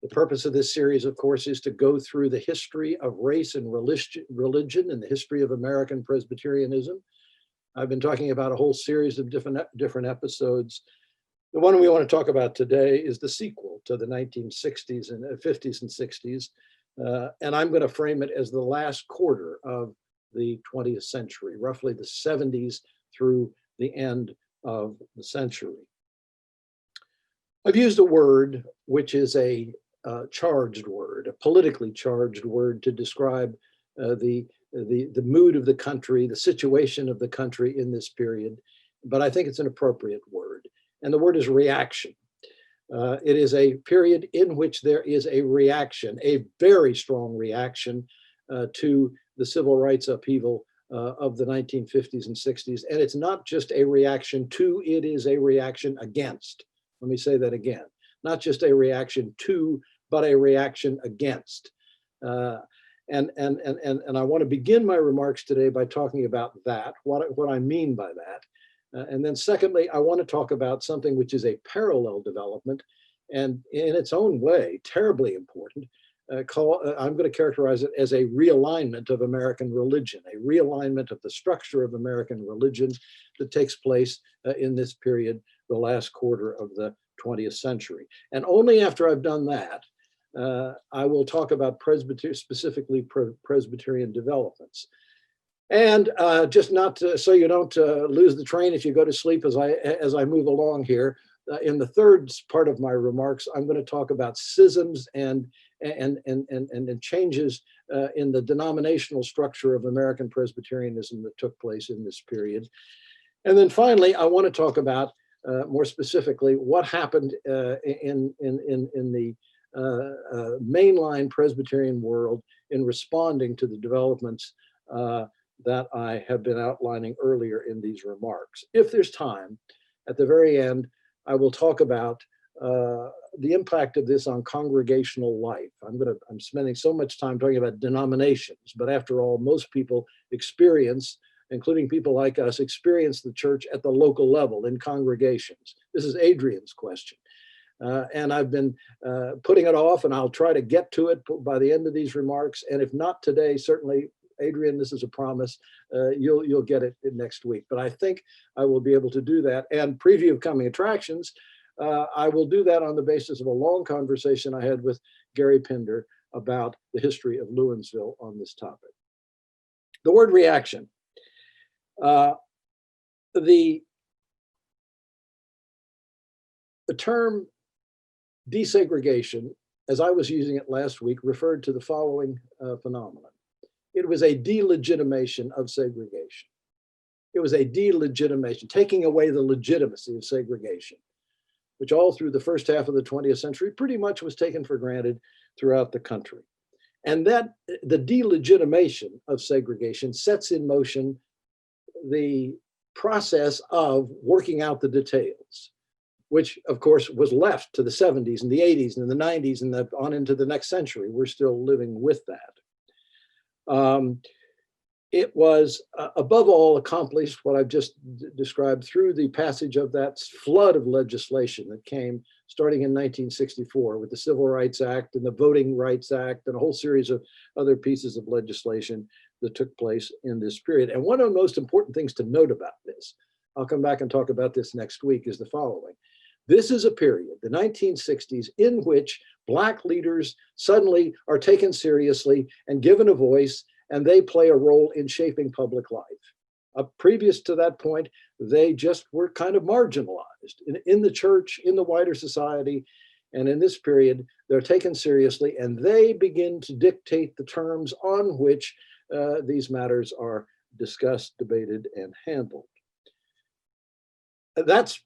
The purpose of this series, of course, is to go through the history of race and religion and the history of American Presbyterianism. I've been talking about a whole series of different episodes. The one we want to talk about today is the sequel to the 1960s and 50s and 60s. And I'm going to frame it as the last quarter of the 20th century, roughly the 70s through the end of the century. I've used a word which is a charged word, a politically charged word to describe the mood of the country, the situation of the country in this period, but I think it's an appropriate word. And the word is reaction. It is a period in which there is a reaction, a very strong reaction to the civil rights upheaval of the 1950s and 60s. And it's not just a reaction to, it is a reaction against. Let me say that again. Not just a reaction to, but a reaction against. And I want to begin my remarks today by talking about that, what I mean by that. And then secondly, I want to talk about something which is a parallel development and in its own way, terribly important. I'm going to characterize it as a realignment of American religion, a realignment of the structure of American religion that takes place in this period, the last quarter of the 20th century. And only after I've done that, I will talk about specifically Presbyterian developments. And just not to, so you don't lose the train if you go to sleep as I move along here. In the third part of my remarks, I'm going to talk about schisms and changes in the denominational structure of American Presbyterianism that took place in this period. And then finally, I want to talk about more specifically what happened in the mainline Presbyterian world in responding to the developments that I have been outlining earlier in these remarks. If there's time, at the very end, I will talk about the impact of this on congregational life. I'm spending so much time talking about denominations, but after all, most people experience, including people like us, experience the church at the local level in congregations. This is Adrian's question. And I've been putting it off, and I'll try to get to it by the end of these remarks. And if not today, certainly, Adrian, this is a promise, you'll get it next week. But I think I will be able to do that. And preview of coming attractions, I will do that on the basis of a long conversation I had with Gary Pinder about the history of Lewinsville on this topic. The word reaction. The term desegregation, as I was using it last week, referred to the following phenomenon. It was a delegitimation of segregation. It was a delegitimation, taking away the legitimacy of segregation, which all through the first half of the 20th century pretty much was taken for granted throughout the country. And that the delegitimation of segregation sets in motion the process of working out the details, which of course was left to the 70s and the 80s and the 90s and on into the next century. We're still living with that. It was above all accomplished, what I've just described, through the passage of that flood of legislation that came starting in 1964 with the Civil Rights Act and the Voting Rights Act and a whole series of other pieces of legislation that took place in this period. And one of the most important things to note about this, I'll come back and talk about this next week, is the following. This is a period, the 1960s, in which Black leaders suddenly are taken seriously and given a voice, and they play a role in shaping public life. Previous to that point, they just were kind of marginalized in the church, in the wider society, and in this period, they're taken seriously, and they begin to dictate the terms on which these matters are discussed, debated, and handled. That's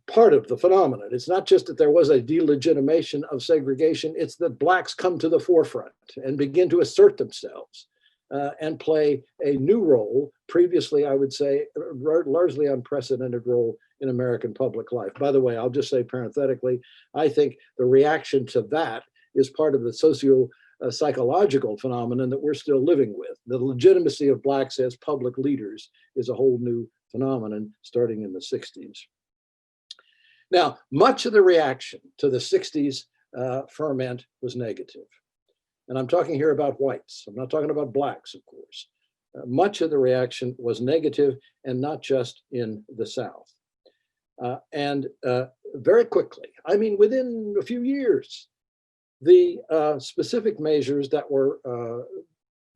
part of the phenomenon. It's not just that there was a delegitimation of segregation, it's that Blacks come to the forefront and begin to assert themselves and play a new role, previously, I would say, largely unprecedented role in American public life. By the way, I'll just say parenthetically, I think the reaction to that is part of the socio-psychological phenomenon that we're still living with. The legitimacy of Blacks as public leaders is a whole new phenomenon starting in the 60s. Now, much of the reaction to the 60s ferment was negative. And I'm talking here about whites. I'm not talking about blacks, of course. Much of the reaction was negative, and not just in the South. And very quickly, I mean, within a few years, the specific measures that were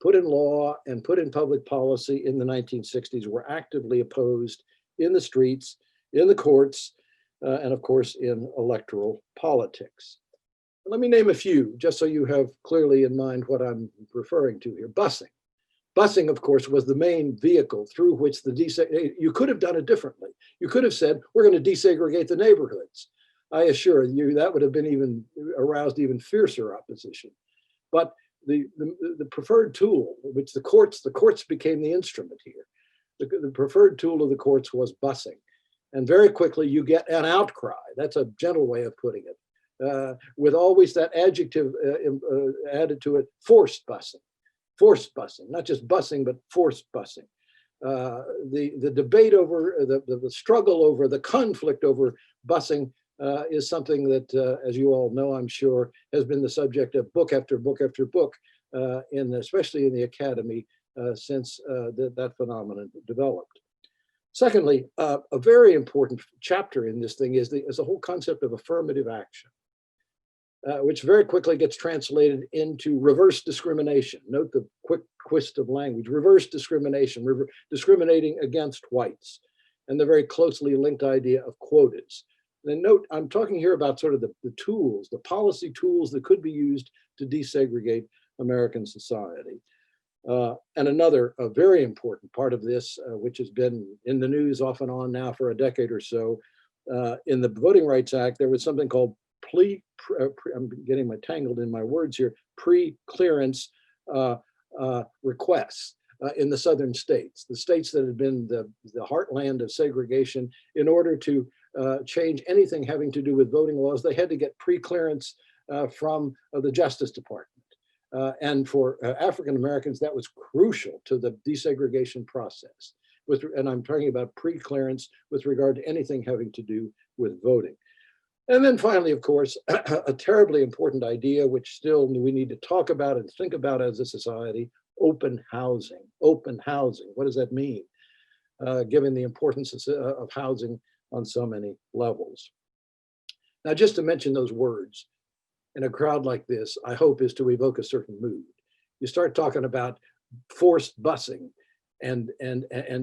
put in law and put in public policy in the 1960s were actively opposed in the streets, in the courts, and of course in electoral politics. Let me name a few, just so you have clearly in mind what I'm referring to here. Busing. Busing, of course, was the main vehicle through which you could have done it differently. You could have said, we're going to desegregate the neighborhoods. I assure you that would have been aroused even fiercer opposition. But the preferred tool, which the courts became the instrument here. The preferred tool of the courts was busing. And very quickly you get an outcry. That's a gentle way of putting it. With always that adjective added to it, forced busing. Forced busing, not just busing, but forced busing. The debate over, the struggle over, the conflict over busing is something that, as you all know, I'm sure, has been the subject of book after book after book, especially in the academy, since that phenomenon developed. Secondly, a very important chapter in this thing is the whole concept of affirmative action, which very quickly gets translated into reverse discrimination. Note the quick twist of language: reverse discrimination, discriminating against whites, and the very closely linked idea of quotas. And note, I'm talking here about sort of the tools, the policy tools that could be used to desegregate American society. And another very important part of this, which has been in the news off and on now for a decade or so, in the Voting Rights Act, there was something called I'm getting tangled in my words here, pre-clearance requests in the southern states, the states that had been the heartland of segregation. In order to change anything having to do with voting laws, they had to get pre-clearance from the Justice Department. And for African Americans, that was crucial to the desegregation process. And I'm talking about pre-clearance with regard to anything having to do with voting. And then finally, of course, a terribly important idea, which still we need to talk about and think about as a society: open housing. Open housing. What does that mean, given the importance of housing on so many levels? Now, just to mention those words in a crowd like this, I hope, is to evoke a certain mood. You start talking about forced busing and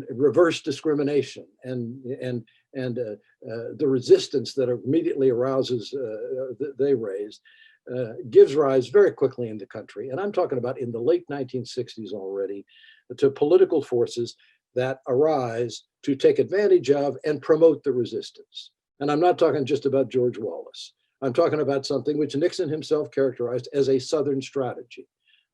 reverse discrimination and the resistance that immediately arouses they raised, gives rise very quickly in the country. And I'm talking about in the late 1960s already, to political forces that arise to take advantage of and promote the resistance. And I'm not talking just about George Wallace. I'm talking about something which Nixon himself characterized as a Southern strategy.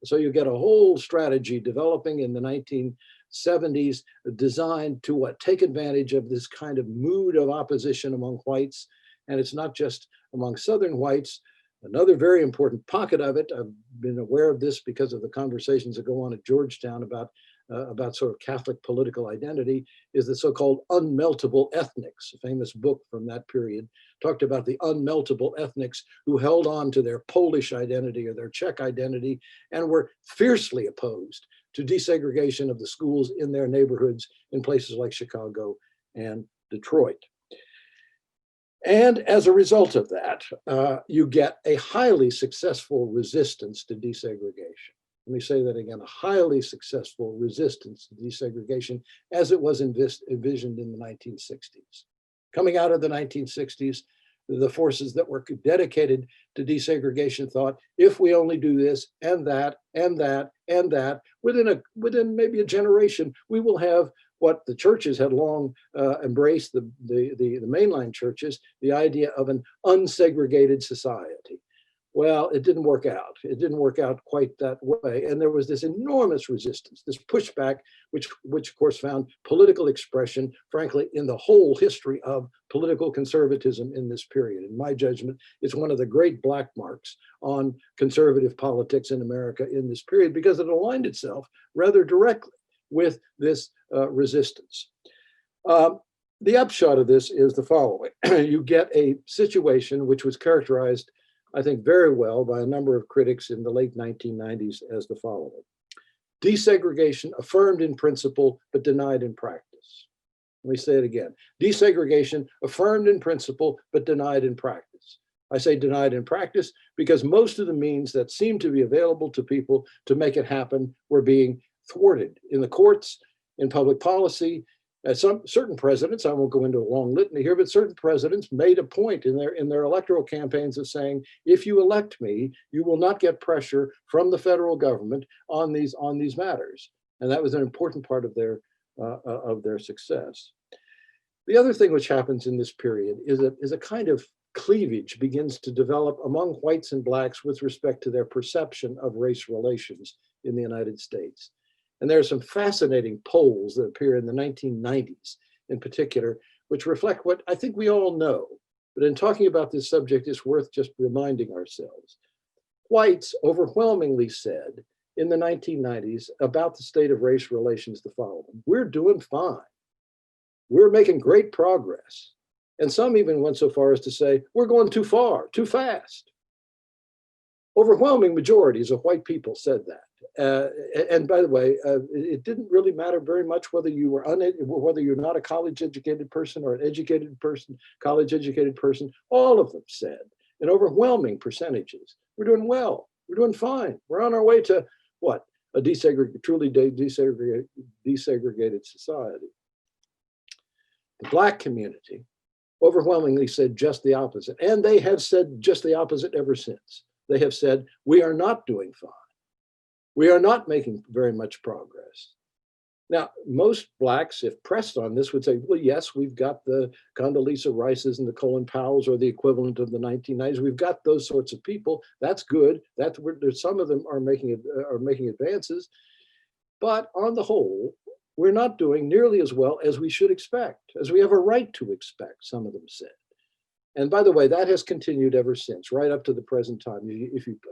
So you get a whole strategy developing in the 1970s designed to take advantage of this kind of mood of opposition among whites. And it's not just among Southern whites. Another very important pocket of it, I've been aware of this because of the conversations that go on at Georgetown about sort of Catholic political identity, is the so-called unmeltable ethnics. A famous book from that period talked about the unmeltable ethnics who held on to their Polish identity or their Czech identity and were fiercely opposed to desegregation of the schools in their neighborhoods in places like Chicago and Detroit. And as a result of that, you get a highly successful resistance to desegregation. Let me say that again: a highly successful resistance to desegregation as it was envisioned in the 1960s. Coming out of the 1960s, the forces that were dedicated to desegregation thought, if we only do this and that and that and that, within maybe a generation, we will have what the churches had long embraced, the mainline churches, the idea of an unsegregated society. Well, it didn't work out. It didn't work out quite that way. And there was this enormous resistance, this pushback, which of course found political expression, frankly, in the whole history of political conservatism in this period. In my judgment, it's one of the great black marks on conservative politics in America in this period, because it aligned itself rather directly with this resistance. The upshot of this is the following. You get a situation which was characterized I think very well by a number of critics in the late 1990s as the following. Desegregation affirmed in principle, but denied in practice. Let me say it again. Desegregation affirmed in principle, but denied in practice. I say denied in practice because most of the means that seemed to be available to people to make it happen were being thwarted in the courts, in public policy. Certain presidents, I won't go into a long litany here, but certain presidents made a point in their electoral campaigns of saying, if you elect me, you will not get pressure from the federal government on these matters. And that was an important part of their success. The other thing which happens in this period is a kind of cleavage begins to develop among whites and blacks with respect to their perception of race relations in the United States. And there are some fascinating polls that appear in the 1990s in particular, which reflect what I think we all know. But in talking about this subject, it's worth just reminding ourselves. Whites overwhelmingly said in the 1990s about the state of race relations the following: we're doing fine. We're making great progress. And some even went so far as to say, we're going too far, too fast. Overwhelming majorities of white people said that. And by the way, it didn't really matter very much whether you were whether you're not a college-educated person or an educated person, college-educated person. All of them said, in overwhelming percentages, we're doing well, we're doing fine, we're on our way to what? A truly desegregated society. The Black community overwhelmingly said just the opposite, and they have said just the opposite ever since. They have said, we are not doing fine. We are not making very much progress. Now, most Blacks, if pressed on this, would say, well, yes, we've got the Condoleezza Rices and the Colin Powells, or the equivalent of the 1990s. We've got those sorts of people. That's good. Some of them are making advances. But on the whole, we're not doing nearly as well as we should expect, as we have a right to expect, some of them said. And by the way, that has continued ever since, right up to the present time.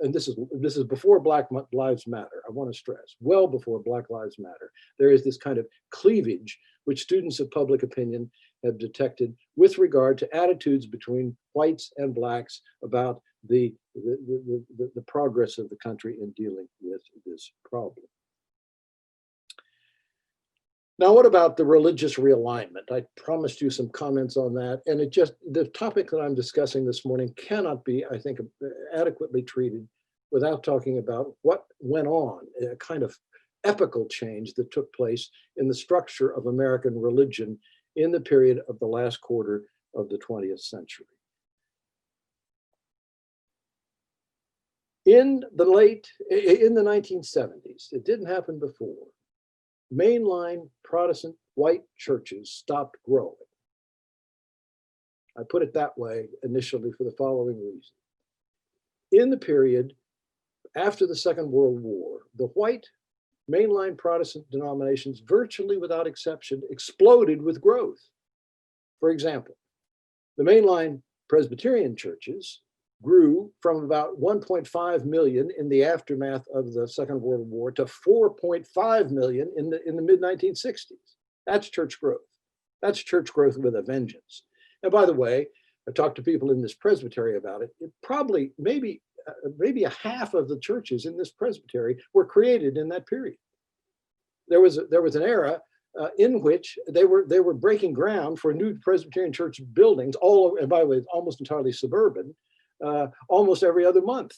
And this is before Black Lives Matter. I want to stress, well before Black Lives Matter, there is this kind of cleavage which students of public opinion have detected with regard to attitudes between whites and blacks about the progress of the country in dealing with this problem. Now, what about the religious realignment? I promised you some comments on that, and the topic that I'm discussing this morning cannot be, I think, adequately treated without talking about what went on, a kind of epical change that took place in the structure of American religion in the period of the last quarter of the 20th century. In the 1970s, it didn't happen before, mainline Protestant white churches stopped growing. I put it that way initially for the following reason. In the period after the Second World War, the white mainline Protestant denominations, virtually without exception, exploded with growth. For example, the mainline Presbyterian churches grew from about 1.5 million in the aftermath of the Second World War to 4.5 million in the mid-1960s. That's church growth. That's church growth with a vengeance. And by the way, I talked to people in this presbytery about it. It probably, maybe a half of the churches in this presbytery were created in that period. There was an era in which they were breaking ground for new Presbyterian church buildings all over, and by the way, almost entirely suburban. Almost every other month,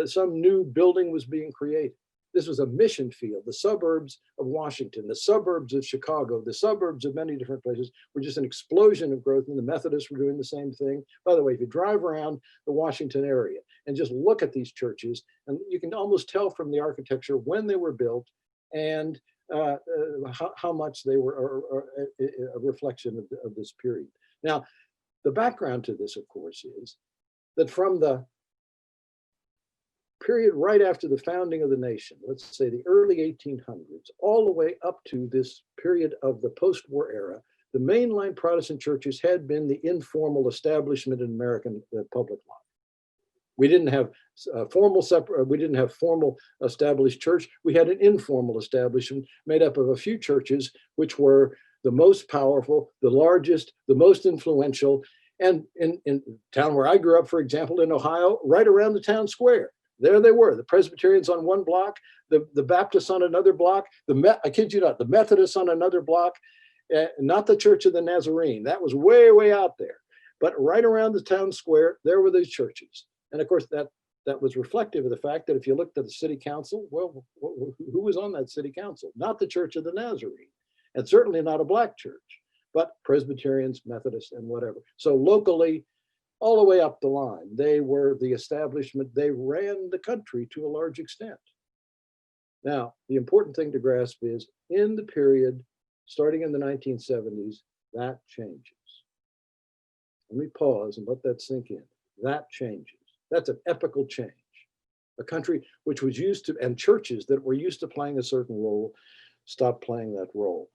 some new building was being created. This was a mission field. The suburbs of Washington, the suburbs of Chicago, the suburbs of many different places were just an explosion of growth, and the Methodists were doing the same thing. By the way, if you drive around the Washington area and just look at these churches, and you can almost tell from the architecture when they were built and how much they were a reflection of this period. Now, the background to this, of course, is that from the period right after the founding of the nation, let's say the early 1800s, all the way up to this period of the post-war era, the mainline Protestant churches had been the informal establishment in American public life. We didn't have formal established church. We had an informal establishment made up of a few churches, which were the most powerful, the largest, the most influential, And in the town where I grew up, for example, in Ohio, right around the town square, there they were, the Presbyterians on one block, the Baptists on another block, I kid you not, the Methodists on another block, not the Church of the Nazarene. That was way, way out there. But right around the town square, there were these churches. And of course, that was reflective of the fact that if you looked at the city council, well, who was on that city council? Not the Church of the Nazarene, and certainly not a black church, but Presbyterians, Methodists, and whatever. So locally, all the way up the line, they were the establishment. They ran the country to a large extent. Now, the important thing to grasp is in the period starting in the 1970s, that changes. Let me pause and let that sink in. That changes. That's an epochal change. A country which was used to, and churches that were used to playing a certain role, stopped playing that role.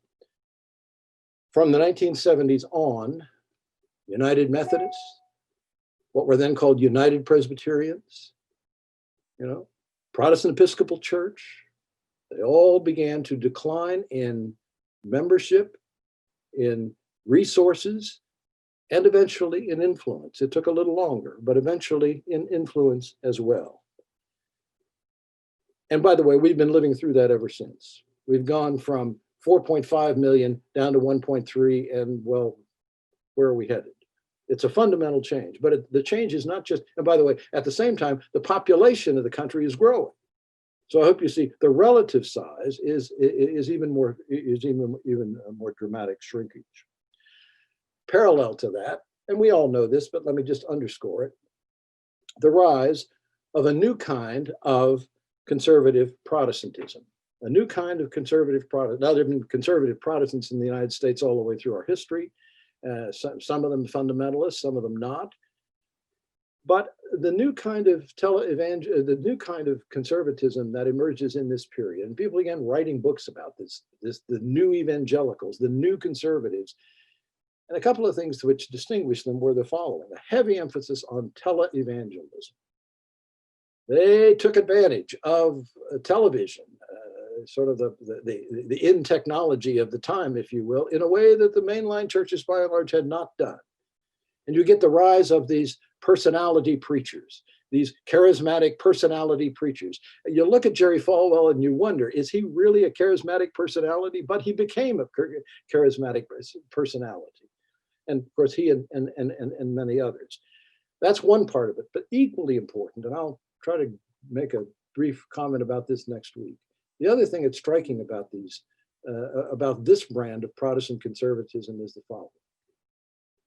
From the 1970s on, United Methodists, what were then called United Presbyterians, Protestant Episcopal Church, they all began to decline in membership, in resources, and eventually in influence. It took a little longer, but eventually in influence as well. And by the way, we've been living through that ever since. We've gone from 4.5 million down to 1.3, and well, where are we headed? It's a fundamental change, but the change is not just, and by the way, at the same time, the population of the country is growing. So I hope you see the relative size is even more dramatic shrinkage. Parallel to that, and we all know this, but let me just underscore it, the rise of a new kind of conservative Protestantism, a new kind of conservative Protestant. Now, there have been conservative Protestants in the United States all the way through our history, some of them fundamentalists, some of them not. But the new kind of the new kind of conservatism that emerges in this period, and people began writing books about this, the new evangelicals, the new conservatives, and a couple of things which distinguished them were the following: a heavy emphasis on televangelism. They took advantage of television, sort of the in technology of the time, if you will, in a way that the mainline churches by and large had not done. And you get the rise of these personality preachers, these charismatic personality preachers. You look at Jerry Falwell and you wonder, is he really a charismatic personality? But he became a charismatic personality. And of course, he and many others. That's one part of it, but equally important, and I'll try to make a brief comment about this next week. The other thing that's striking about this brand of Protestant conservatism is the following.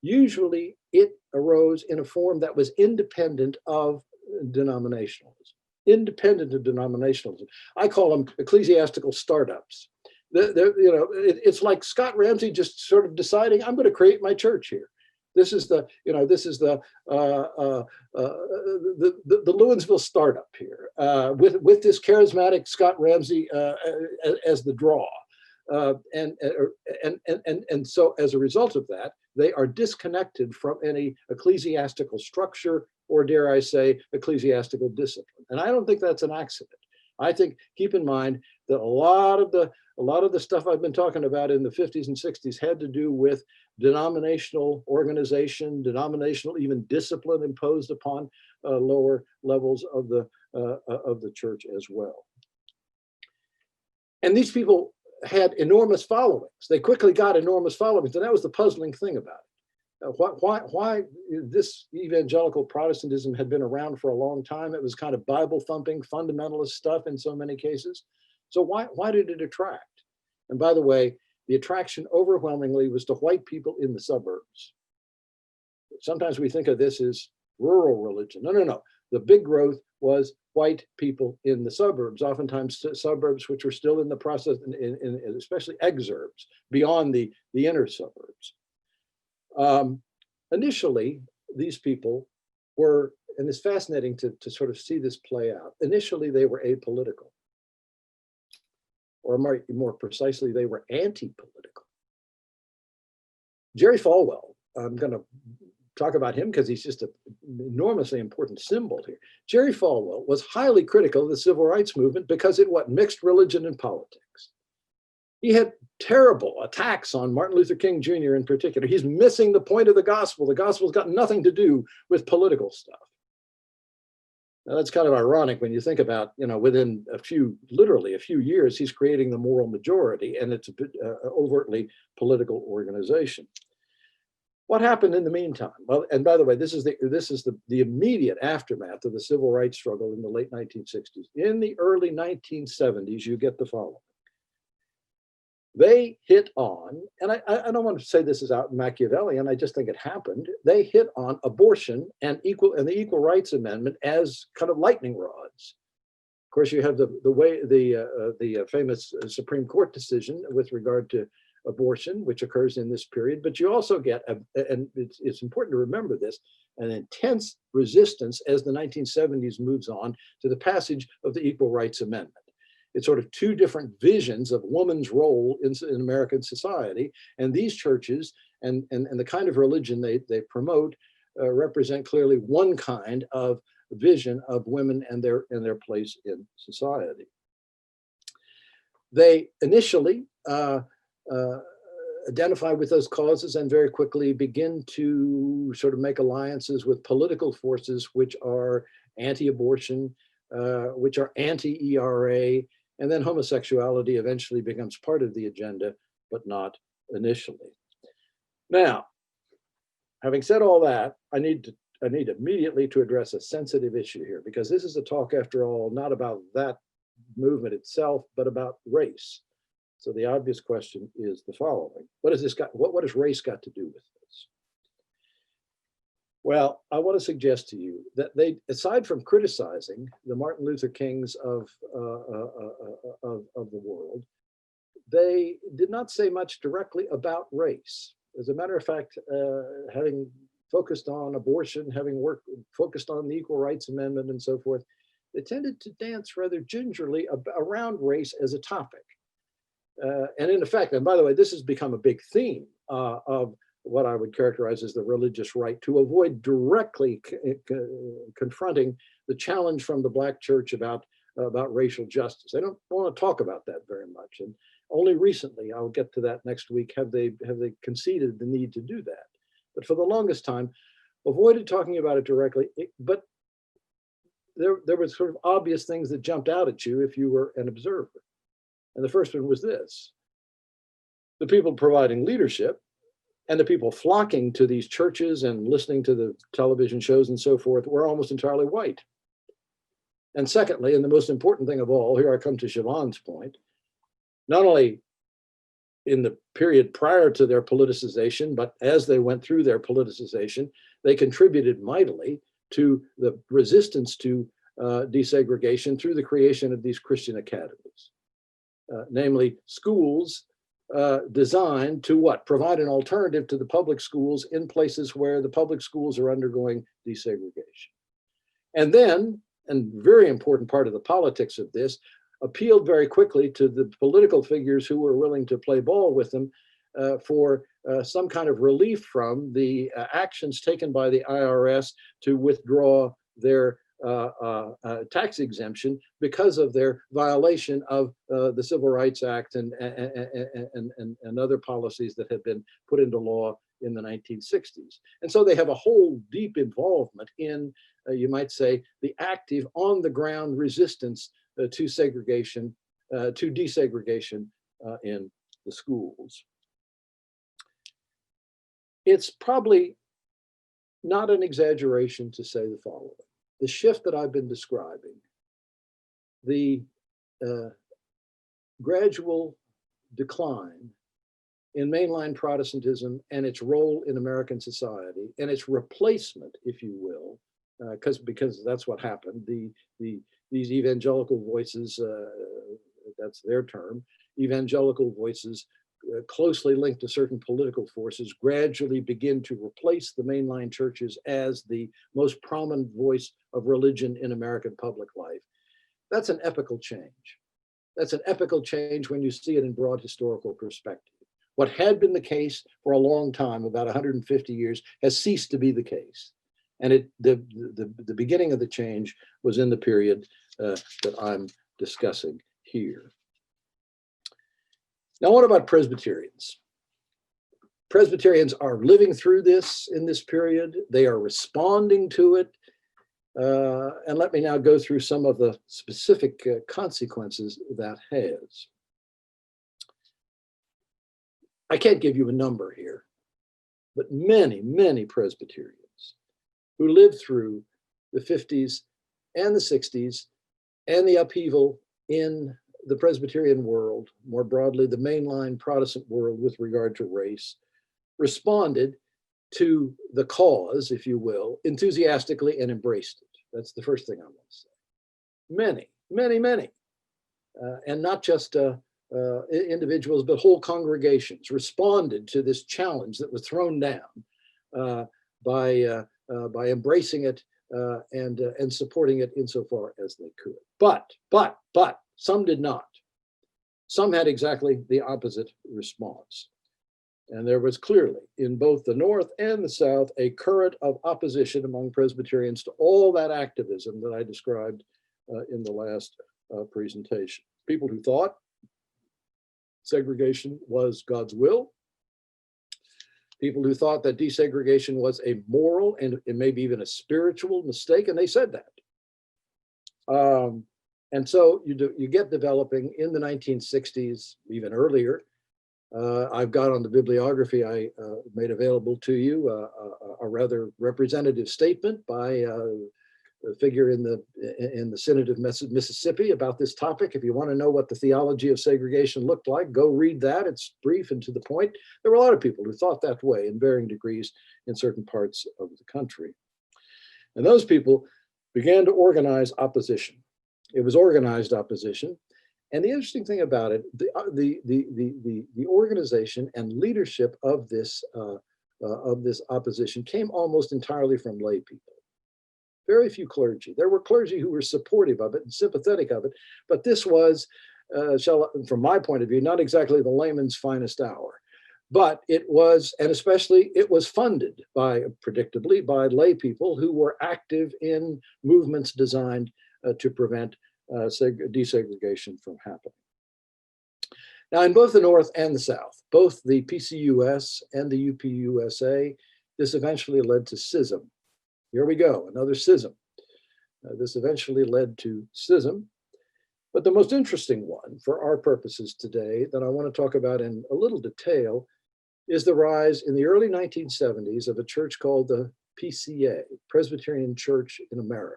Usually it arose in a form that was independent of denominationalism. I call them ecclesiastical startups. It's like Scott Ramsey just sort of deciding, I'm going to create my church here. This is the Lewinsville startup here, with this charismatic Scott Ramsey as the draw, and so as a result of that, they are disconnected from any ecclesiastical structure, or dare I say, ecclesiastical discipline. And I don't think that's an accident. I think, keep in mind that a lot of the stuff I've been talking about in the 50s and 60s had to do with denominational organization, denominational even discipline imposed upon lower levels of the church as well. And these people had enormous followings. They quickly got enormous followings, and that was the puzzling thing about it. Why this evangelical Protestantism had been around for a long time. It was kind of Bible-thumping, fundamentalist stuff in so many cases. So why did it attract? And by the way, the attraction overwhelmingly was to white people in the suburbs. Sometimes we think of this as rural religion. No. The big growth was white people in the suburbs, oftentimes suburbs which were still in the process, especially exurbs, beyond the inner suburbs. Initially, these people were, and it's fascinating to sort of see this play out. Initially, they were apolitical, or more precisely, they were anti-political. Jerry Falwell, I'm going to talk about him because he's just an enormously important symbol here. Jerry Falwell was highly critical of the civil rights movement because it mixed religion and politics. He had terrible attacks on Martin Luther King Jr. in particular. He's missing the point of the gospel. The gospel's got nothing to do with political stuff. Now, that's kind of ironic when you think about, within literally a few years, he's creating the moral majority, and it's a bit overtly political organization. What happened in the meantime? Well, and by the way, this is the immediate aftermath of the civil rights struggle in the late 1960s. In the early 1970s, you get the following. They hit on, and I don't want to say this is out Machiavellian, I just think it happened. They hit on abortion and the Equal Rights Amendment as kind of lightning rods. Of course, you have the famous Supreme Court decision with regard to abortion, which occurs in this period, but you also get, and it's important to remember this, an intense resistance as the 1970s moves on to the passage of the Equal Rights Amendment. It's sort of two different visions of woman's role in American society. And these churches and the kind of religion they promote represent clearly one kind of vision of women and their place in society. They initially identify with those causes and very quickly begin to sort of make alliances with political forces which are anti-abortion, which are anti-ERA, and then homosexuality eventually becomes part of the agenda, but not initially. Now, having said all that, I need immediately to address a sensitive issue here, because this is a talk, after all, not about that movement itself, but about race. So the obvious question is the following: what has race got to do with this? Well, I want to suggest to you that they, aside from criticizing the Martin Luther Kings of the world, they did not say much directly about race. As a matter of fact, having focused on abortion, having focused on the Equal Rights Amendment and so forth, they tended to dance rather gingerly around race as a topic. And in effect, and by the way, this has become a big theme of what I would characterize as the religious right, to avoid directly confronting the challenge from the Black church about racial justice. They don't want to talk about that very much. And only recently, I'll get to that next week, have they conceded the need to do that. But for the longest time, avoided talking about it directly. But there were sort of obvious things that jumped out at you if you were an observer. And the first one was this: the people providing leadership and the people flocking to these churches and listening to the television shows and so forth were almost entirely white. And secondly, and the most important thing of all, here I come to Siobhan's point, not only in the period prior to their politicization, but as they went through their politicization, they contributed mightily to the resistance to desegregation through the creation of these Christian academies, namely schools designed to what? Provide an alternative to the public schools in places where the public schools are undergoing desegregation. And then, and very important part of the politics of this, appealed very quickly to the political figures who were willing to play ball with them for some kind of relief from the actions taken by the IRS to withdraw their tax exemption because of their violation of the Civil Rights Act and other policies that had been put into law in the 1960s. And so they have a whole deep involvement in, you might say, the active on-the-ground resistance to segregation, to desegregation in the schools. It's probably not an exaggeration to say the following. The shift that I've been describing, the gradual decline in mainline Protestantism and its role in American society, and its replacement, if you will, because that's what happened. These evangelical voices, that's their term, evangelical voices closely linked to certain political forces gradually begin to replace the mainline churches as the most prominent voice of religion in American public life. That's an epochal change. That's an epochal change when you see it in broad historical perspective. What had been the case for a long time, about 150 years, has ceased to be the case. And the beginning of the change was in the period that I'm discussing here. Now, what about Presbyterians? Presbyterians are living through this in this period. They are responding to it. And let me now go through some of the specific consequences that has. I can't give you a number here, but many, many Presbyterians who lived through the 50s and the 60s and the upheaval in the Presbyterian world, more broadly, the mainline Protestant world with regard to race, responded to the cause, if you will, enthusiastically and embraced it. That's the first thing I want to say. Many, many, many, and not just individuals, but whole congregations responded to this challenge that was thrown down by embracing it and supporting it insofar as they could. But some did not. Some had exactly the opposite response. And there was clearly, in both the North and the South, a current of opposition among Presbyterians to all that activism that I described in the last presentation. People who thought segregation was God's will. People who thought that desegregation was a moral and maybe even a spiritual mistake, and they said that. And so you get developing in the 1960s, even earlier. I've got on the bibliography I made available to you a rather representative statement by a figure in the Synod of Mississippi about this topic. If you want to know what the theology of segregation looked like, go read that. It's brief and to the point. There were a lot of people who thought that way in varying degrees in certain parts of the country. And those people began to organize opposition. It was organized opposition. And the interesting thing about it, the organization and leadership of this opposition came almost entirely from lay people. Very few clergy. There were clergy who were supportive of it and sympathetic of it, but this was, from my point of view, not exactly the layman's finest hour. But it was, and especially it was funded predictably, by lay people who were active in movements designed to prevent desegregation from happening. Now, in both the North and the South, both the PCUS and the UPUSA, this eventually led to schism. Here we go, another schism. This eventually led to schism. But the most interesting one for our purposes today that I want to talk about in a little detail is the rise in the early 1970s of a church called the PCA, Presbyterian Church in America.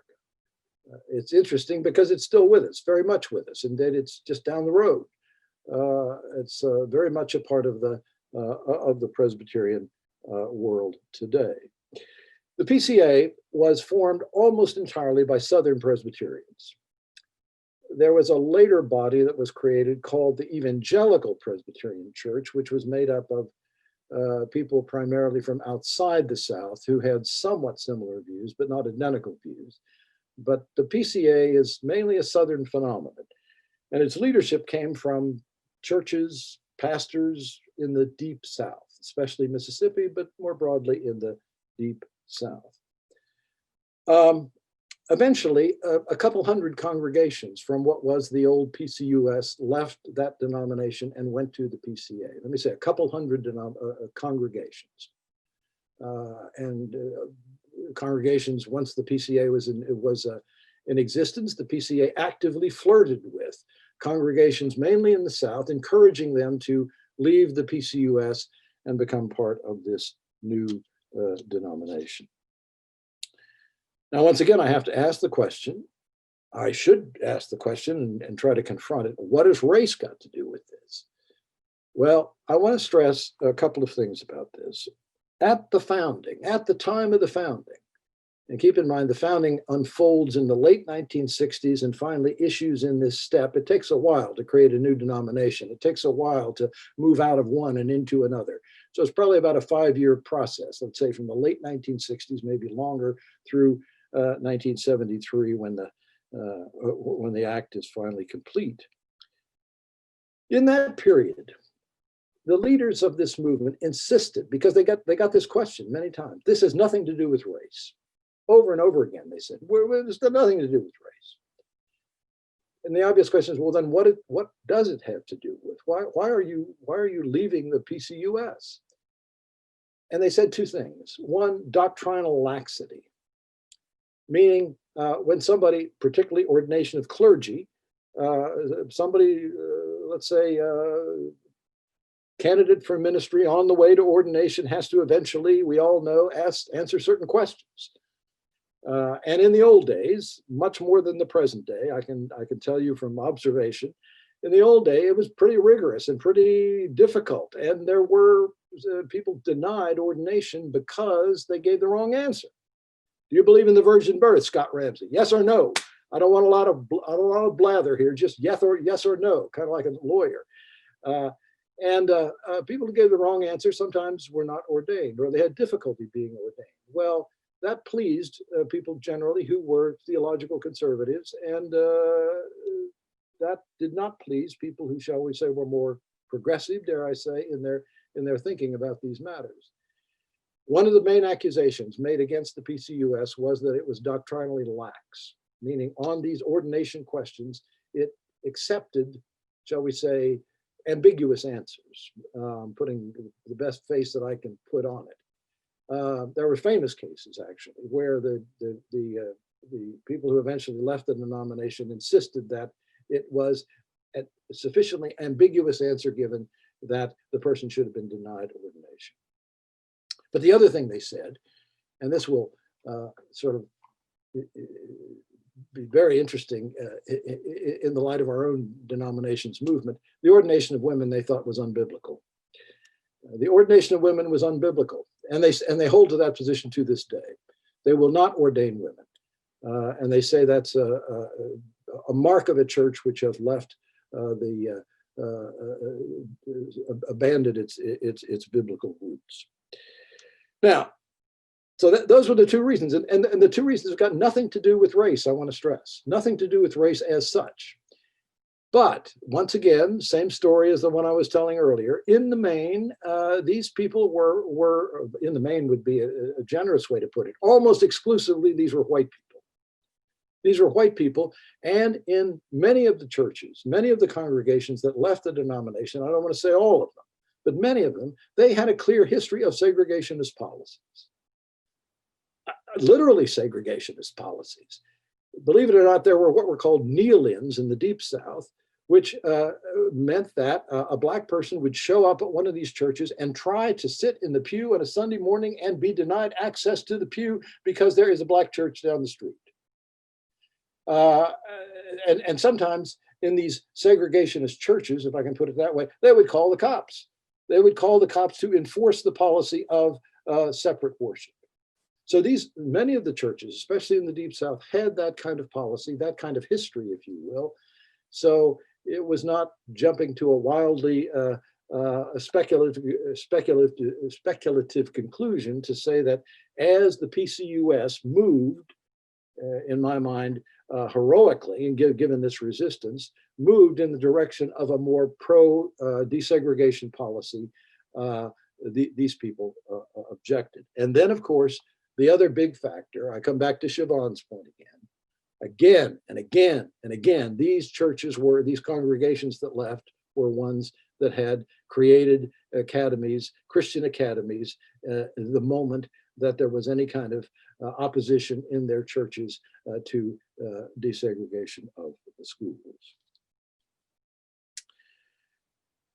It's interesting because it's still with us, very much with us. Indeed, it's just down the road. It's very much a part of the Presbyterian world today. The PCA was formed almost entirely by Southern Presbyterians. There was a later body that was created called the Evangelical Presbyterian Church, which was made up of people primarily from outside the South who had somewhat similar views, but not identical views. But the PCA is mainly a Southern phenomenon, and its leadership came from churches, pastors in the Deep South, especially Mississippi, but more broadly in the Deep South. Eventually, a couple hundred congregations from what was the old PCUS left that denomination and went to the PCA. Let me say a couple hundred congregations. Congregations, once the PCA was in existence, the PCA actively flirted with congregations, mainly in the South, encouraging them to leave the PCUS and become part of this new denomination. Now, once again, I have to ask the question, I should ask the question and try to confront it. What has race got to do with this? Well, I want to stress a couple of things about this. At the founding, at the time of the founding, and keep in mind the founding unfolds in the late 1960s and finally issues in this step. It takes a while to create a new denomination. It takes a while to move out of one and into another. So it's probably about a 5-year process, let's say from the late 1960s, maybe longer, through 1973 when the act is finally complete. In that period, the leaders of this movement insisted, because they got this question many times, this has nothing to do with race. Over and over again, they said, it's got nothing to do with race. And the obvious question is, well, then what does it have to do with? Why are you leaving the PCUS? And they said two things. One, doctrinal laxity, meaning when somebody, particularly ordination of clergy, somebody, let's say, candidate for ministry on the way to ordination has to eventually, we all know, answer certain questions. And in the old days, much more than the present day, I can tell you from observation, in the old day, it was pretty rigorous and pretty difficult. And there were people denied ordination because they gave the wrong answer. Do you believe in the virgin birth, Scott Ramsey? Yes or no? I don't want a lot of blather here, just yes or no, kind of like a lawyer. And people who gave the wrong answer sometimes were not ordained, or they had difficulty being ordained. Well, that pleased people generally who were theological conservatives, and that did not please people who, shall we say, were more progressive, dare I say, in their thinking about these matters. One of the main accusations made against the PCUS was that it was doctrinally lax, meaning on these ordination questions, it accepted, shall we say, ambiguous answers, putting the best face that I can put on it. There were famous cases, actually, where the people who eventually left the denomination insisted that it was a sufficiently ambiguous answer given that the person should have been denied ordination. But the other thing they said, and this will sort of be very interesting in the light of our own denomination's movement, the ordination of women they thought was unbiblical. The ordination of women was unbiblical, and they hold to that position to this day. They will not ordain women, and they say that's a mark of a church which has left abandoned its biblical roots. Now, so those were the two reasons, and the two reasons have got nothing to do with race. I want to stress, nothing to do with race as such. But once again, same story as the one I was telling earlier. In the main, these people were in the main would be a generous way to put it. Almost exclusively, these were white people. These were white people, and in many of the churches, many of the congregations that left the denomination, I don't want to say all of them, but many of them, they had a clear history of segregationist policies. Literally segregationist policies. Believe it or not, there were what were called kneel-ins in the Deep South, which meant that a Black person would show up at one of these churches and try to sit in the pew on a Sunday morning and be denied access to the pew because there is a Black church down the street. And sometimes in these segregationist churches, if I can put it that way, they would call the cops. They would call the cops to enforce the policy of separate worship. So many of the churches, especially in the Deep South, had that kind of policy, that kind of history, if you will. So it was not jumping to a wildly speculative conclusion to say that as the PCUS moved, in my mind, heroically, and given this resistance, moved in the direction of a more pro-desegregation policy, these people objected. And then, of course, the other big factor, I come back to Siobhan's point again and again, these congregations that left were ones that had created academies, Christian academies, the moment that there was any kind of opposition in their churches to desegregation of the schools.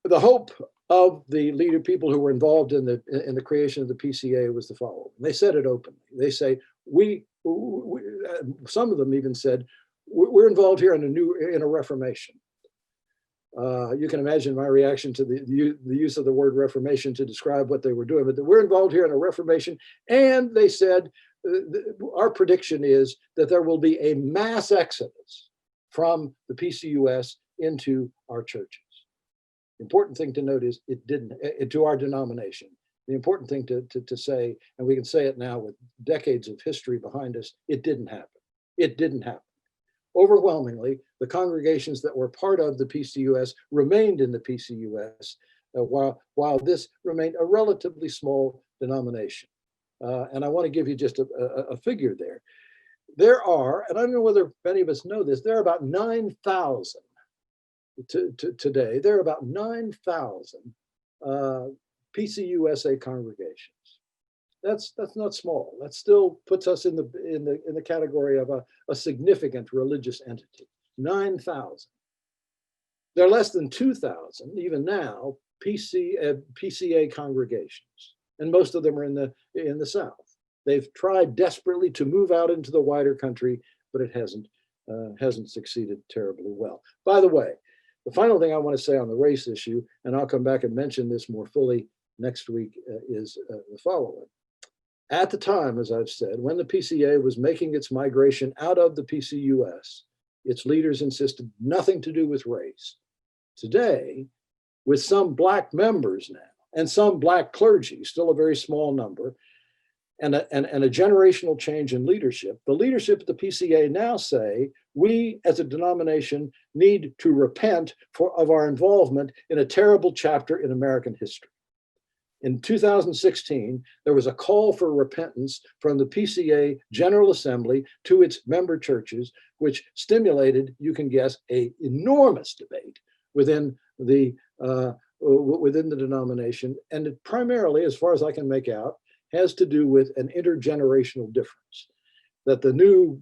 The hope of the leader people who were involved in the creation of the PCA was the following. They said it openly. They say, some of them even said, we're involved here in a reformation. You can imagine my reaction to the use of the word reformation to describe what they were doing, but we're involved here in a reformation. And they said, our prediction is that there will be a mass exodus from the PCUS into our churches. The important thing to note is it didn't, to our denomination. The important thing to say, and we can say it now with decades of history behind us, it didn't happen. It didn't happen. Overwhelmingly, the congregations that were part of the PCUS remained in the PCUS, while this remained a relatively small denomination. And I want to give you just a figure there. There are, and I don't know whether many of us know this, there are about 9,000 today. There are about 9,000 PCUSA congregations. That's not small. That still puts us in the category of a significant religious entity. 9,000. There are less than 2,000 even now PCA congregations, and most of them are in the South. They've tried desperately to move out into the wider country, but it hasn't succeeded terribly well. By the way, the final thing I want to say on the race issue, and I'll come back and mention this more fully next week, is the following. At the time, as I've said, when the PCA was making its migration out of the PCUS, its leaders insisted nothing to do with race. Today, with some Black members now, and some Black clergy, still a very small number, and a generational change in leadership, the leadership of the PCA now say, we as a denomination need to repent of our involvement in a terrible chapter in American history. In 2016, there was a call for repentance from the PCA General Assembly to its member churches, which stimulated, you can guess, an enormous debate within the denomination. And it primarily, as far as I can make out, has to do with an intergenerational difference. That the new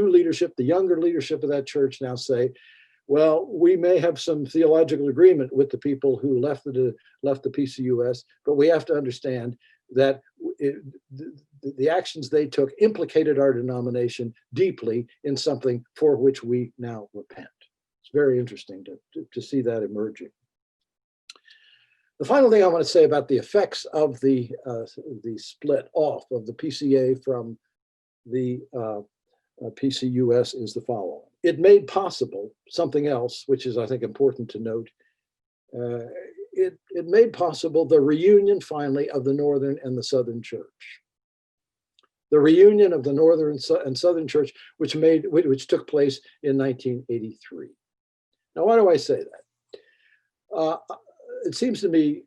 leadership, the younger leadership of that church now say, well, we may have some theological agreement with the people who left the PCUS, but we have to understand that the actions they took implicated our denomination deeply in something for which we now repent. It's very interesting to see that emerging. The final thing I want to say about the effects of the split off of the PCA from the PCUS is the following. It made possible something else, which is, I think, important to note. It made possible the reunion, finally, of the Northern and the Southern Church. The reunion of the Northern and Southern Church, which took place in 1983. Now, why do I say that? It seems to me,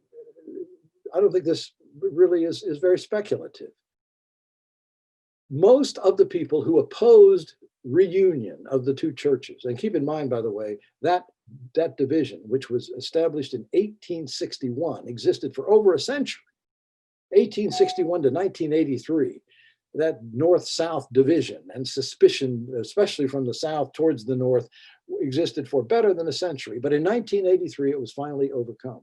I don't think this really is very speculative. Most of the people who opposed reunion of the two churches, and keep in mind, by the way, that division, which was established in 1861, existed for over a century, 1861 to 1983, that north-south division and suspicion, especially from the south towards the north, existed for better than a century. But in 1983, it was finally overcome.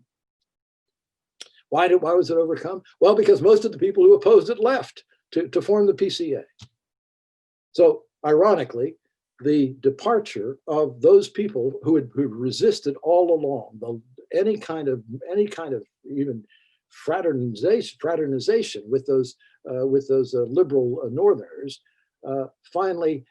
Why was it overcome? Well, because most of the people who opposed it left to form the PCA. So ironically, the departure of those people who resisted all along any kind of even fraternization with those liberal Northerners, finally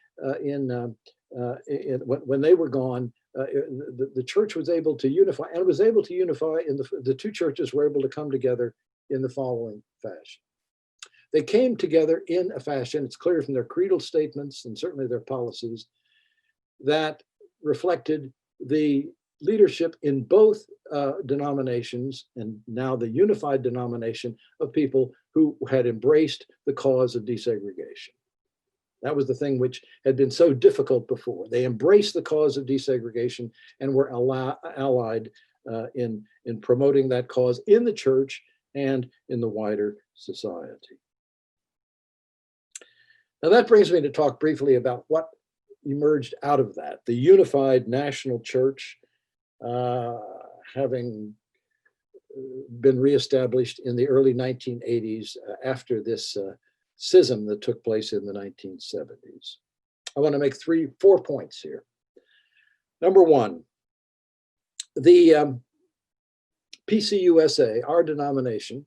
when they were gone, the church was able to unify, and was able to unify in the two churches were able to come together in the following fashion. They came together in a fashion, it's clear from their creedal statements and certainly their policies, that reflected the leadership in both denominations, and now the unified denomination of people who had embraced the cause of desegregation. That was the thing which had been so difficult before. They embraced the cause of desegregation and were allied in promoting that cause in the church and in the wider society. Now that brings me to talk briefly about what emerged out of that. The unified national church, having been reestablished in the early 1980s after this schism that took place in the 1970s. I want to make 4 points here. Number one, the PCUSA, our denomination,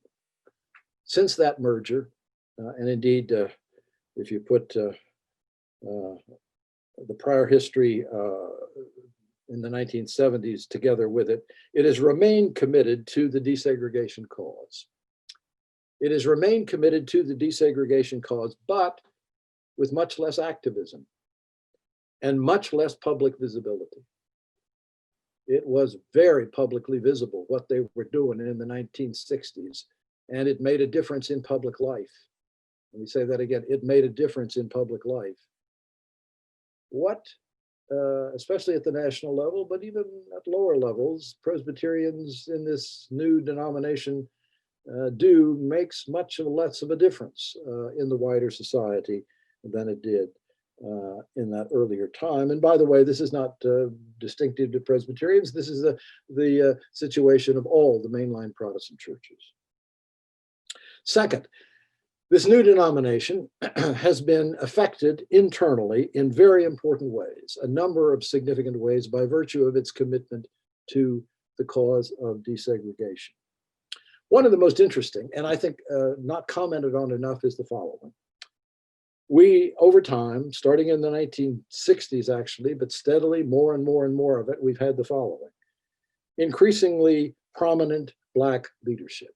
since that merger, and indeed, if you put the prior history in the 1970s together with it, it has remained committed to the desegregation cause. It has remained committed to the desegregation cause, but with much less activism and much less public visibility. It was very publicly visible what they were doing in the 1960s, and it made a difference in public life. Let me say that again. It made a difference in public life. What, especially at the national level, but even at lower levels, Presbyterians in this new denomination do makes much less of a difference in the wider society than it did in that earlier time. And by the way, this is not distinctive to Presbyterians. This is the situation of all the mainline Protestant churches. Second, this new denomination has been affected internally in very important ways, a number of significant ways by virtue of its commitment to the cause of desegregation. One of the most interesting, and I think not commented on enough, is the following. We, over time, starting in the 1960s actually, but steadily more and more and more of it, we've had the following. Increasingly prominent Black leadership.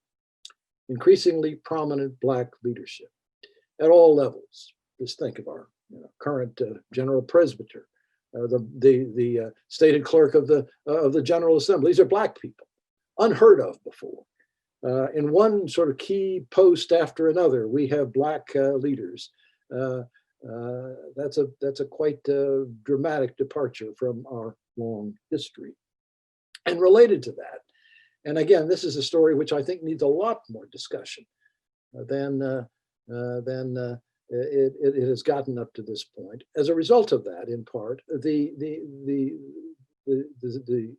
Increasingly prominent Black leadership at all levels. Just think of our current general presbyter, the stated clerk of the General Assembly. These are Black people, unheard of before. In one sort of key post after another, we have Black leaders. That's a quite dramatic departure from our long history. And related to that, and again, this is a story which I think needs a lot more discussion than it has gotten up to this point. As a result of that, in part, the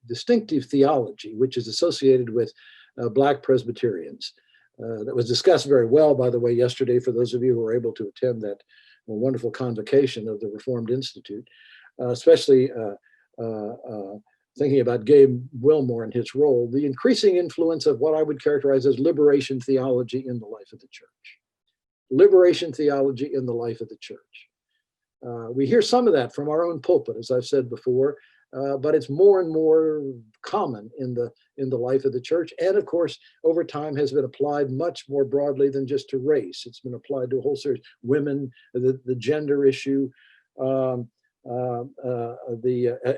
distinctive theology which is associated with Black Presbyterians, that was discussed very well, by the way, yesterday, for those of you who were able to attend that wonderful convocation of the Reformed Institute, especially thinking about Gabe Wilmore and his role, the increasing influence of what I would characterize as liberation theology in the life of the church. Liberation theology in the life of the church. We hear some of that from our own pulpit, as I've said before, but it's more and more common in the life of the church. And of course, over time has been applied much more broadly than just to race. It's been applied to a whole series, women, the gender issue, the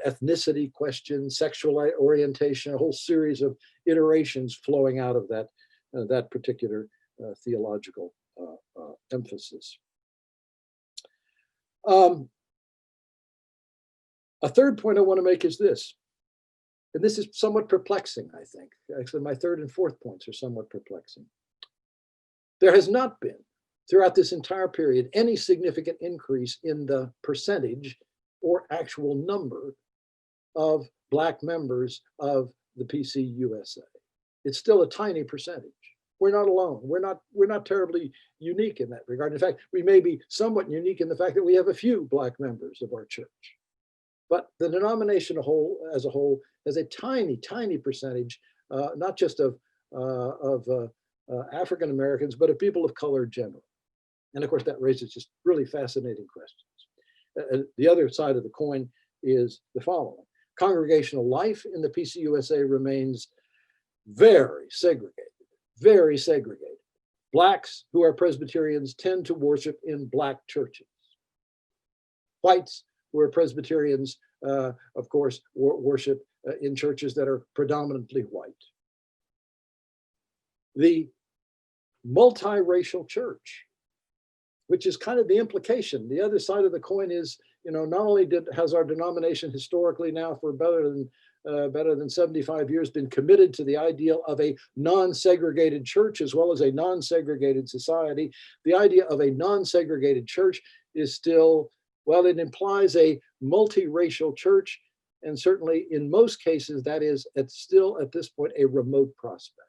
ethnicity question, sexual orientation, a whole series of iterations flowing out of that particular theological emphasis. A third point I want to make is this, and this is somewhat perplexing, I think. Actually, my third and fourth points are somewhat perplexing. There has not been, throughout this entire period, any significant increase in the percentage or actual number of Black members of the PCUSA. It's still a tiny percentage. We're not alone. We're not terribly unique in that regard. In fact, we may be somewhat unique in the fact that we have a few Black members of our church. But the denomination as a whole has a tiny, tiny percentage, not just of African Americans, but of people of color generally. And of course, that raises just really fascinating questions. The other side of the coin is the following. Congregational life in the PCUSA remains very segregated, very segregated. Blacks who are Presbyterians tend to worship in Black churches. Whites who are Presbyterians, of course, worship in churches that are predominantly white. The multiracial church, which is kind of the implication. The other side of the coin is, not only has our denomination historically now for better than 75 years been committed to the ideal of a non-segregated church as well as a non-segregated society, the idea of a non-segregated church is still, well, it implies a multiracial church, and certainly in most cases that is still at this point a remote prospect.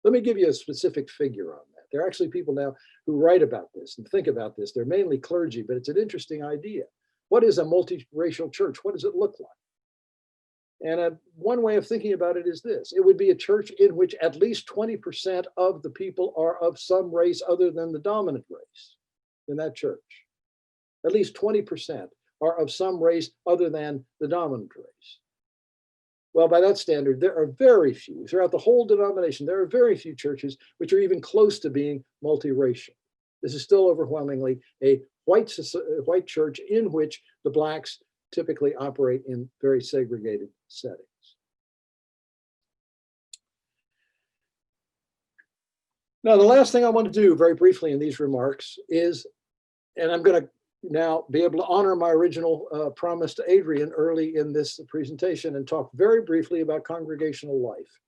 Let me give you a specific figure on that. There are actually people now who write about this and think about this. They're mainly clergy, but it's an interesting idea. What is a multiracial church? What does it look like? And one way of thinking about it is this. It would be a church in which at least 20% of the people are of some race other than the dominant race in that church. At least 20% are of some race other than the dominant race. Well, by that standard, there are very few, throughout the whole denomination, there are very few churches which are even close to being multiracial. This is still overwhelmingly a white church in which the Blacks typically operate in very segregated settings. Now, the last thing I want to do very briefly in these remarks is, and I'm going to now be able to honor my original promise to Adrian early in this presentation and talk very briefly about congregational life.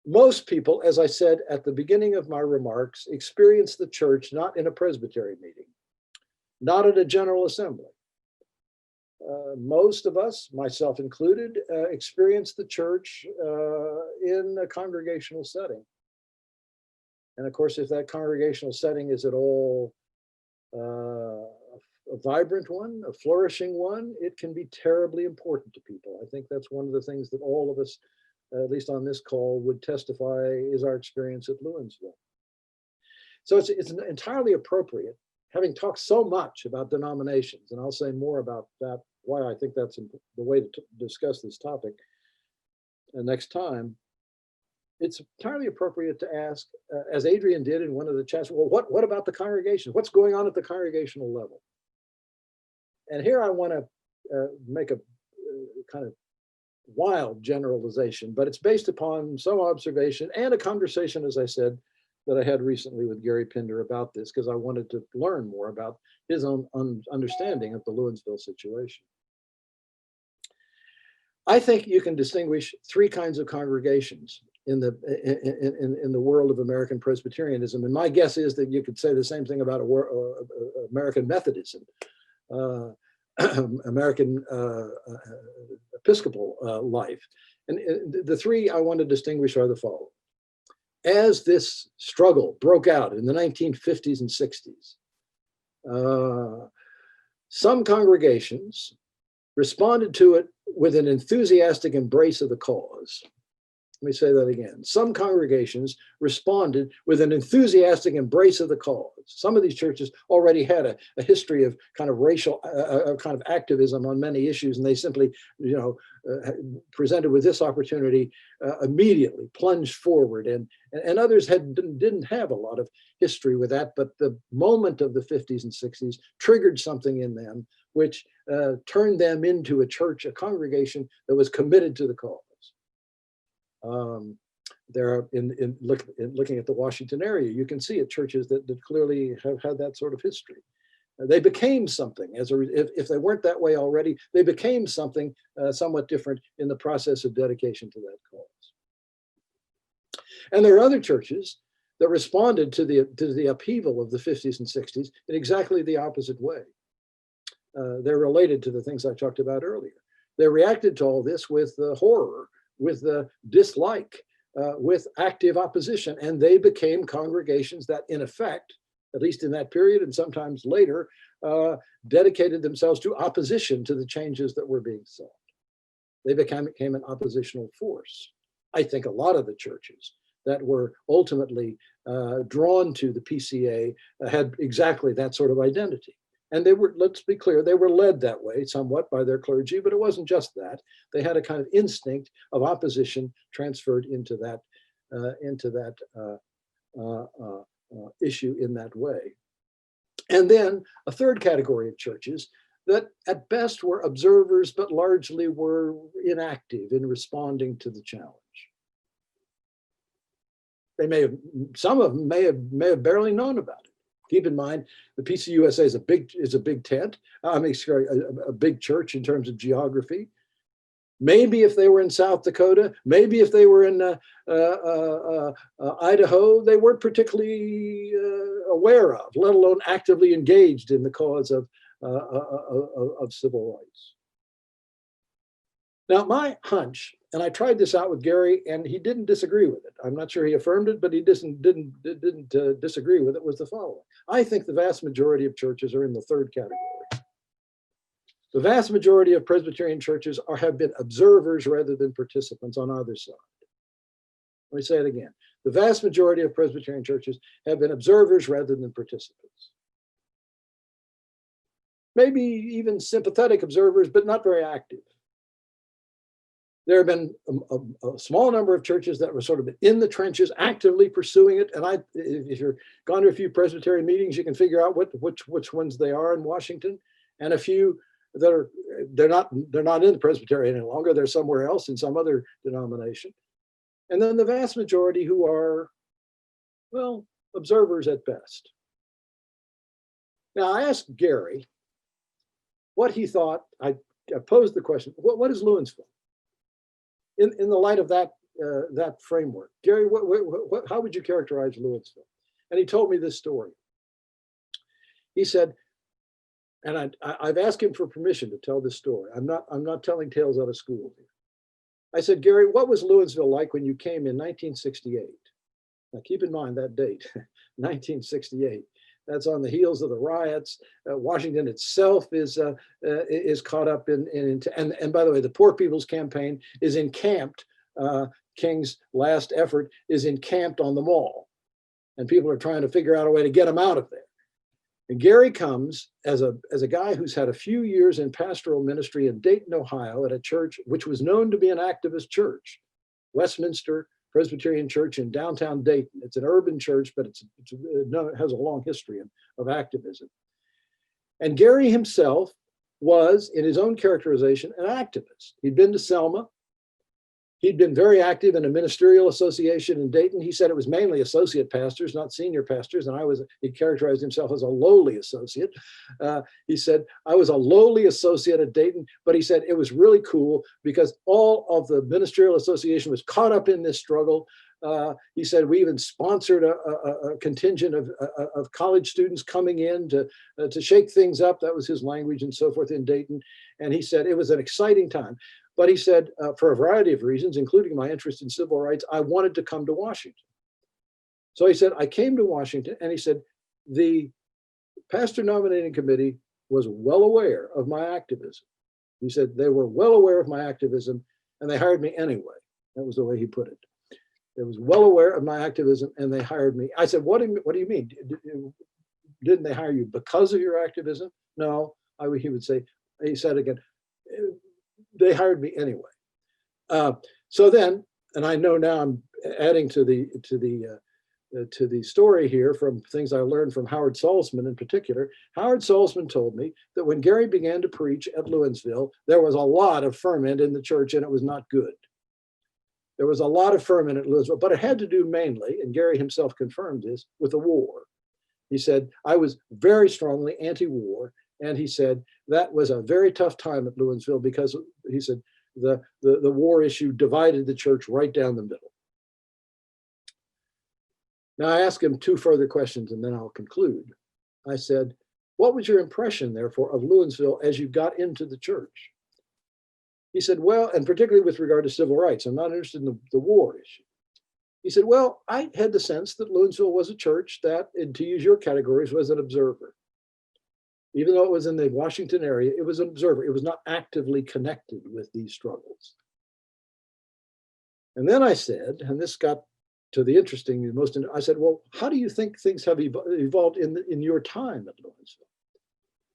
Most people, as I said at the beginning of my remarks, experience the church not in a presbytery meeting, not at a general assembly. Most of us, myself included, experience the church in a congregational setting. And of course, if that congregational setting is at all a vibrant one, a flourishing one, it can be terribly important to people. I think that's one of the things that all of us, at least on this call, would testify is our experience at Lewinsville. So it's entirely appropriate, having talked so much about denominations, and I'll say more about that, why I think that's the way to discuss this topic next time. It's entirely appropriate to ask, as Adrian did in one of the chats, well, what about the congregation? What's going on at the congregational level? And here I want to make a kind of wild generalization, but it's based upon some observation and a conversation, as I said, that I had recently with Gary Pinder about this, because I wanted to learn more about his own understanding of the Lewinsville situation. I think you can distinguish three kinds of congregations in the world of American Presbyterianism. And my guess is that you could say the same thing about American Methodism, American Episcopal life. And the three I want to distinguish are the following. As this struggle broke out in the 1950s and 60s, some congregations responded to it with an enthusiastic embrace of the cause. Let me say that again. Some congregations responded with an enthusiastic embrace of the cause. Some of these churches already had a history of kind of racial, kind of activism on many issues, and they simply, presented with this opportunity, immediately plunged forward. And others didn't have a lot of history with that, but the moment of the 50s and 60s triggered something in them, which turned them into a church, a congregation that was committed to the cause. There are in looking at the Washington area, you can see at churches that clearly have had that sort of history. They became something if they weren't that way already, they became something somewhat different in the process of dedication to that cause. And there are other churches that responded to the upheaval of the 50s and 60s in exactly the opposite way. They're related to the things I talked about earlier. They reacted to all this with horror, with dislike, with active opposition, and they became congregations that, in effect, at least in that period and sometimes later, dedicated themselves to opposition to the changes that were being sought. They became an oppositional force. I think a lot of the churches that were ultimately drawn to the PCA had exactly that sort of identity. And they were, let's be clear, they were led that way somewhat by their clergy, but it wasn't just that. They had a kind of instinct of opposition transferred into that issue in that way. And then a third category of churches that at best were observers, but largely were inactive in responding to the challenge. Some of them may have barely known about it. Keep in mind, the PCUSA is a big tent. I mean, a big church in terms of geography. Maybe if they were in South Dakota, maybe if they were in Idaho, they weren't particularly aware of, let alone actively engaged in the cause of civil rights. Now, my hunch, and I tried this out with Gary, and he didn't disagree with it. I'm not sure he affirmed it, but he didn't disagree with it, was the following. I think the vast majority of churches are in the third category. The vast majority of Presbyterian churches have been observers rather than participants on either side. Let me say it again. The vast majority of Presbyterian churches have been observers rather than participants. Maybe even sympathetic observers, but not very active. There have been a small number of churches that were sort of in the trenches, actively pursuing it. And if you're gone to a few Presbyterian meetings, you can figure out which ones they are in Washington. And a few that they're not in the Presbyterian any longer. They're somewhere else in some other denomination. And then the vast majority who are Well, observers at best. Now, I asked Gary what he thought. I posed the question, what is Lewinsville? In the light of that framework, Gary, how would you characterize Lewinsville? And he told me this story. He said, and I've asked him for permission to tell this story. I'm not telling tales out of school here. I said, Gary, what was Lewinsville like when you came in 1968? Now keep in mind that date, 1968. That's on the heels of the riots. Washington itself is caught up in and by the way, the Poor People's Campaign is encamped. King's last effort is encamped on the mall, and people are trying to figure out a way to get him out of there. And Gary comes as a guy who's had a few years in pastoral ministry in Dayton, Ohio, at a church which was known to be an activist church, Westminster Presbyterian Church in downtown Dayton. It's an urban church, but it has a long history of activism. And Gary himself was, in his own characterization, an activist. He'd been to Selma. He'd been very active in a ministerial association in Dayton. He said it was mainly associate pastors, not senior pastors. And he characterized himself as a lowly associate. He said, I was a lowly associate at Dayton, but he said it was really cool because all of the ministerial association was caught up in this struggle. He said we even sponsored a contingent of college students coming in to shake things up. That was his language and so forth in Dayton. And he said it was an exciting time. But he said, for a variety of reasons, including my interest in civil rights, I wanted to come to Washington. So he said, I came to Washington, and he said, the pastor nominating committee was well aware of my activism. He said, they were well aware of my activism, and they hired me anyway. That was the way he put it. They was well aware of my activism, and they hired me. I said, what do you mean? Didn't they hire you because of your activism? No, he would say, he said again, they hired me anyway. So then, and I know now I'm adding to the story here from things I learned from Howard Salzman in particular. Howard Salzman told me that when Gary began to preach at Lewinsville, there was a lot of ferment in the church, and it was not good. There was a lot of ferment at Lewinsville, but it had to do mainly, and Gary himself confirmed this, with the war. He said, I was very strongly anti-war. And he said that was a very tough time at Lewinsville because he said the war issue divided the church right down the middle. Now I asked him two further questions and then I'll conclude. I said, what was your impression, therefore, of Lewinsville as you got into the church? He said, well, and particularly with regard to civil rights, I'm not interested in the war issue. He said, well, I had the sense that Lewinsville was a church that, to use your categories, was an observer. Even though it was in the Washington area, it was an observer. It was not actively connected with these struggles. And then I said, and this got to the interesting, I said, well, how do you think things have evolved in your time at Lewinsville?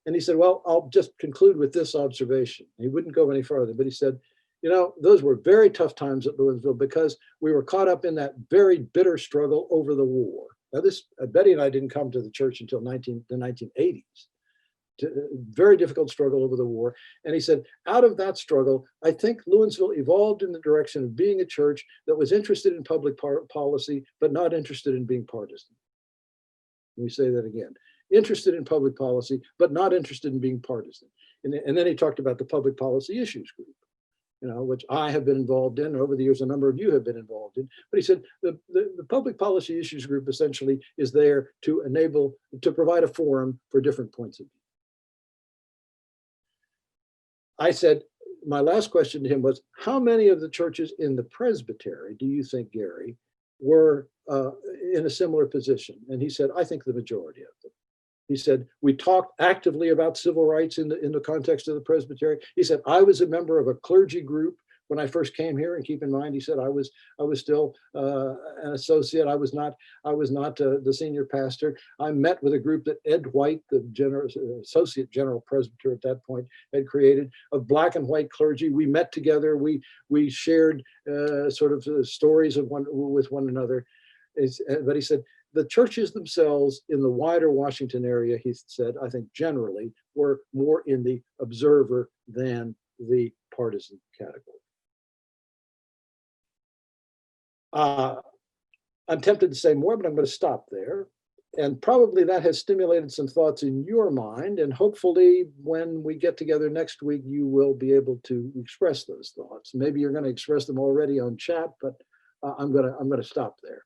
And he said, well, I'll just conclude with this observation. He wouldn't go any farther, but he said, those were very tough times at Lewinsville because we were caught up in that very bitter struggle over the war. Now Betty and I didn't come to the church until the 1980s. Very difficult struggle over the war. And he said, out of that struggle, I think Lewinsville evolved in the direction of being a church that was interested in public policy, but not interested in being partisan. Let me say that again. Interested in public policy, but not interested in being partisan. And then he talked about the public policy issues group, which I have been involved in. Over the years, a number of you have been involved in. But he said the public policy issues group essentially is there to provide a forum for different points of view. I said, my last question to him was, how many of the churches in the presbytery do you think, Gary, were in a similar position? And he said, I think the majority of them. He said, we talked actively about civil rights in the context of the presbytery. He said, I was a member of a clergy group when I first came here, and keep in mind, he said, I was still an associate. I was not the senior pastor. I met with a group that Ed White, the associate general presbyter at that point, had created of black and white clergy. We met together. We shared sort of stories with one another. But he said, the churches themselves in the wider Washington area, he said, I think generally were more in the observer than the partisan category. I I'm tempted to say more, but I'm going to stop there. And probably that has stimulated some thoughts in your mind. And hopefully, when we get together next week, you will be able to express those thoughts. Maybe you're going to express them already on chat, but I'm going to stop there.